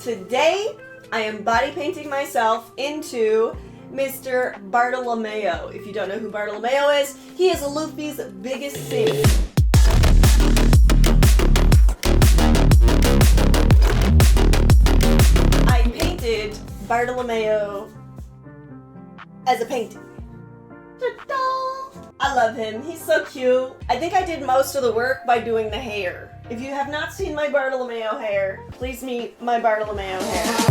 Today, I am body painting myself into Mr. Bartolomeo. If you don't know who Bartolomeo is, he is a Luffy's biggest fan. I painted Bartolomeo as a painting. Ta-da! I love him. He's so cute. I think I did most of the work by doing the hair. If you have not seen my Bartolomeo hair, please meet my Bartolomeo hair.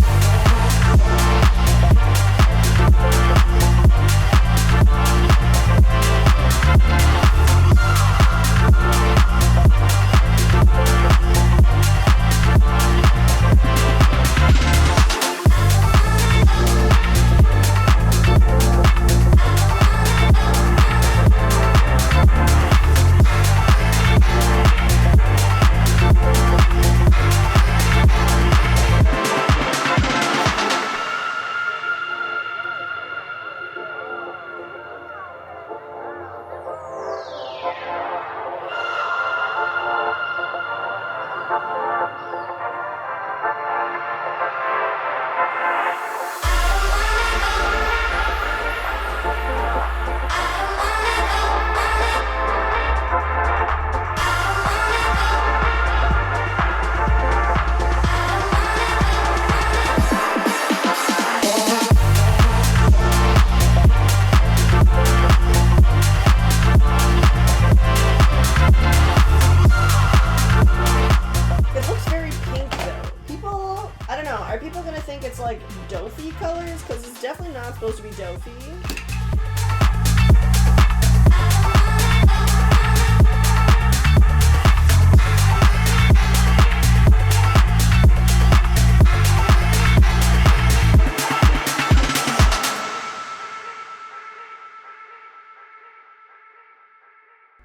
Are people gonna think it's like doughy colors? Because it's definitely not supposed to be doughy.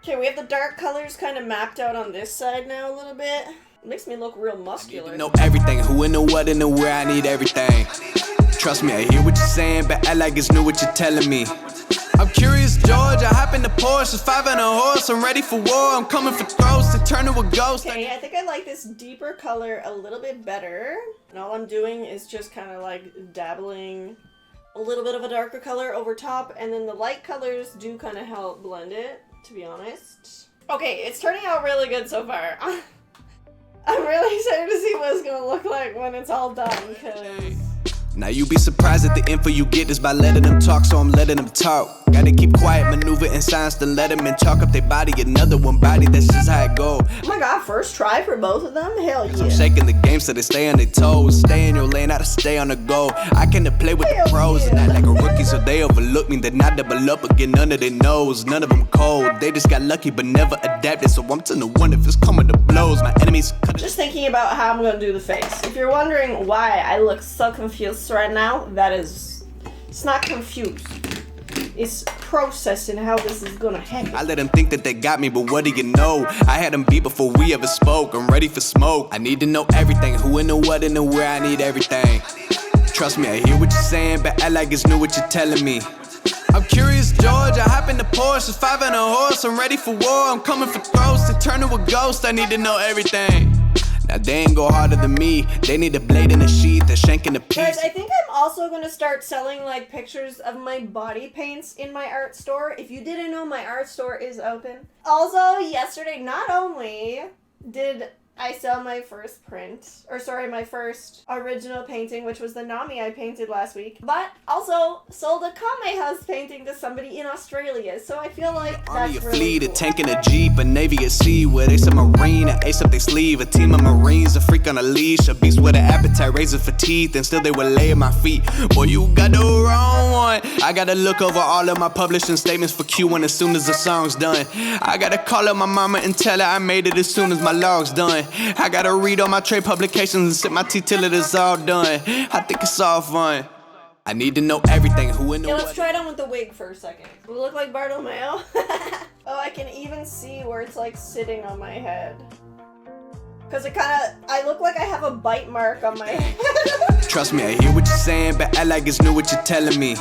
Okay, we have the dark colors kind of mapped out on this side now a little bit. It makes me look real muscular. I know everything, who and the what and the where, I need everything. Trust me, I hear what you're saying, but act like it's new what you're telling me. I'm curious, George, I hop in the Porsche, it's 5 and a horse, I'm ready for war, I'm coming for throats to turn to a ghost. Okay, I think I like this deeper color a little bit better. And all I'm doing is just kind of like dabbling a little bit of a darker color over top, and then the light colors do kind of help blend it, to be honest. Okay, it's turning out really good so far. I'm really excited to see what it's gonna look like when it's all done, because... Now you be surprised at the info you get is by letting them talk, so I'm letting them talk. Gotta keep quiet, maneuver in silence, then let them in, chalk up their body, another one body, that's just how it go. Oh my god, first try for both of them? Hell yeah. I'm shaking the game so they stay on their toes, stay in your lane, how to stay on the go. I can play with the pros and act like a rookie, so they overlook me, then I double up again under their nose. None of them cold, they just got lucky but never adapted, so I'm to one if it's coming to blows. My enemies just thinking about how I'm gonna do the face. If you're wondering why I look so confused right now, that is, it's not confused. It's processing how this is gonna happen. I let them think that they got me, but what do you know? I had them beat before we ever spoke. I'm ready for smoke. I need to know everything, who and the what and the where, I need everything. Trust me, I hear what you're saying, but act like it's new what you're telling me. I'm curious, George, I hop in the Porsche, it's 5 and a horse, I'm ready for war, I'm coming for throats to turn to a ghost, I need to know everything. Now they ain't go harder than me, they need a blade in a sheath, a shank in a piece. Guys, I think I'm also gonna start selling like pictures of my body paints in my art store. If you didn't know, my art store is open. Also, yesterday, not only did I sell my first print, or sorry, my first original painting, which was the Nami I painted last week, but also sold a Kame House painting to somebody in Australia, so I feel like that's a really fleet, cool. A tank and a jeep, a navy at sea, with ace a marine, a ace up their sleeve, a team of marines, a freak on a leash, a beast with an appetite, razor for teeth, and still they would lay at my feet. Boy, you got the wrong one. I gotta look over all of my publishing statements for Q1 as soon as the song's done. I gotta call up my mama and tell her I made it as soon as my log's done. I gotta read all my trade publications and sip my tea till it is all done. I think it's all fun. I need to know everything, who and the let's try it on with the wig for a second. Will it look like Bartolomeo? Oh, I can even see where it's like sitting on my head. Cause I look like I have a bite mark on my head. Trust me, I hear what you're saying, but act like it's new what you're telling me.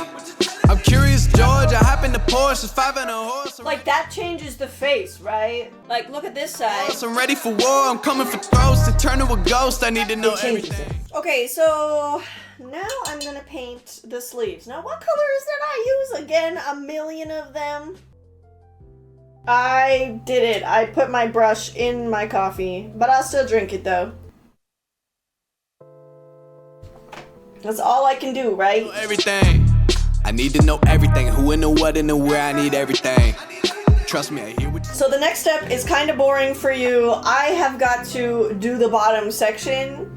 I'm curious, George, I hop in the Porsche, it's 5 and a horse. Like that changes the face, right? Like look at this side. I'm ready for war, I'm coming for throats to turn to a ghost, I need to know it changes everything. it. Okay, so now I'm gonna paint the sleeves. Now, what colors did I use again? A million of them. I did it. I put my brush in my coffee, but I'll still drink it though. That's all I can do, right? Everything. I need to know everything. Who and the what and the where. I need everything. Trust me, I hear what you. So the next step is kind of boring for you. I have got to do the bottom section.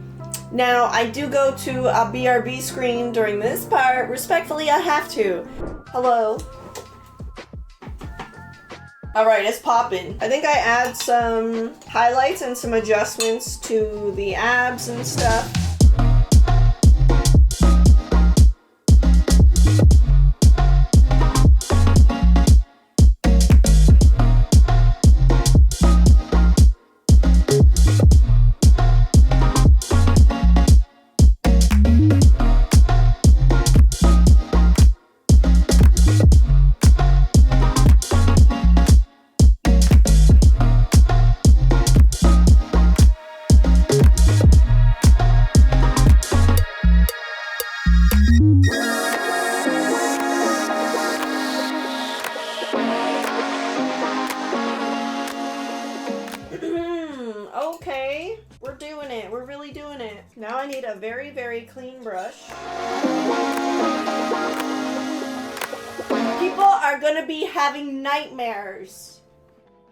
Now, I do go to a BRB screen during this part. Respectfully, I have to. Hello. Alright, it's poppin'. I think I add some highlights and some adjustments to the abs and stuff. Okay, we're doing it. We're really doing it. Now I need a very, very clean brush. People are gonna be having nightmares.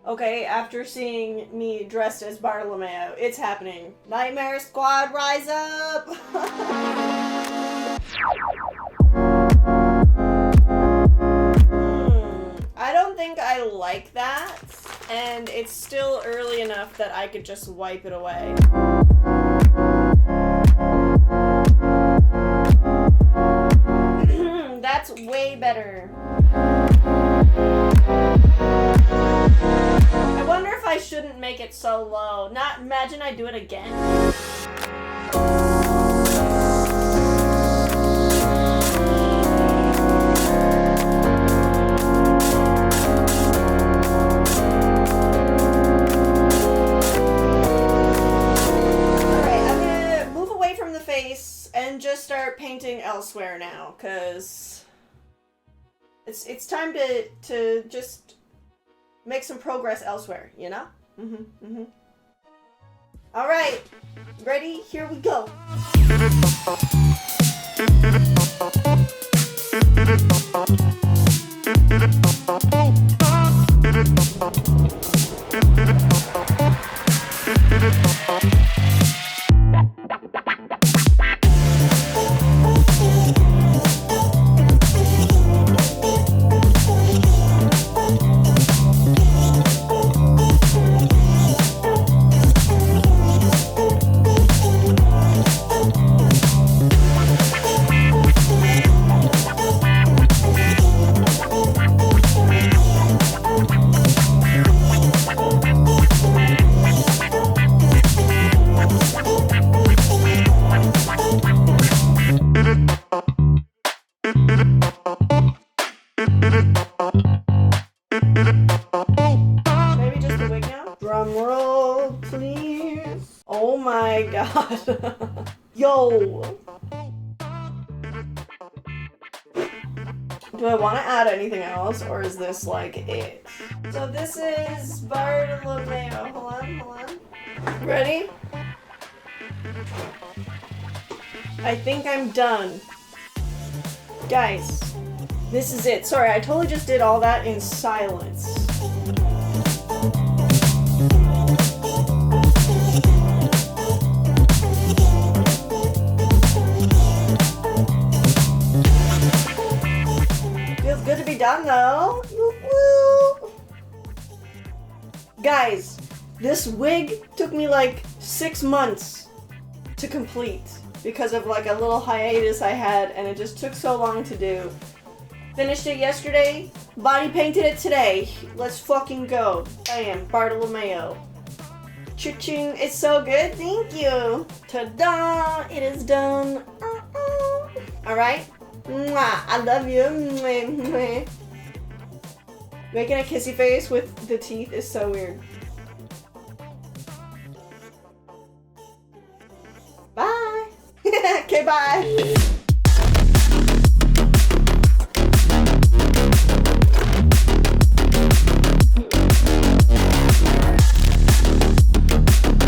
Okay, after seeing me dressed as Bartolomeo. It's happening. Nightmare Squad, rise up! I don't think I like that. And it's still early enough that I could just wipe it away. That's way better. I wonder if I shouldn't make it so low. Imagine I do it again. And just start painting elsewhere now, cause it's time to just make some progress elsewhere, you know? All right, ready? Here we go. Maybe just the wig now? Drum roll, please. Oh my god. Yo. Do I want to add anything else, or is this like it? So this is Bartolomeo. Hold on. Ready? I think I'm done. Guys, this is it. Sorry, I totally just did all that in silence. Feels good to be done though. Woo-woo. Guys, this wig took me like 6 months to complete because of like a little hiatus I had, and it just took so long to do. Finished it yesterday, body painted it today. Let's fucking go. I am Bartolomeo. Cha-ching, it's so good, thank you. Ta-da, it is done. Alright? Mwah, I love you. Mwah, mwah. Making a kissy face with the teeth is so weird. Bye. bye.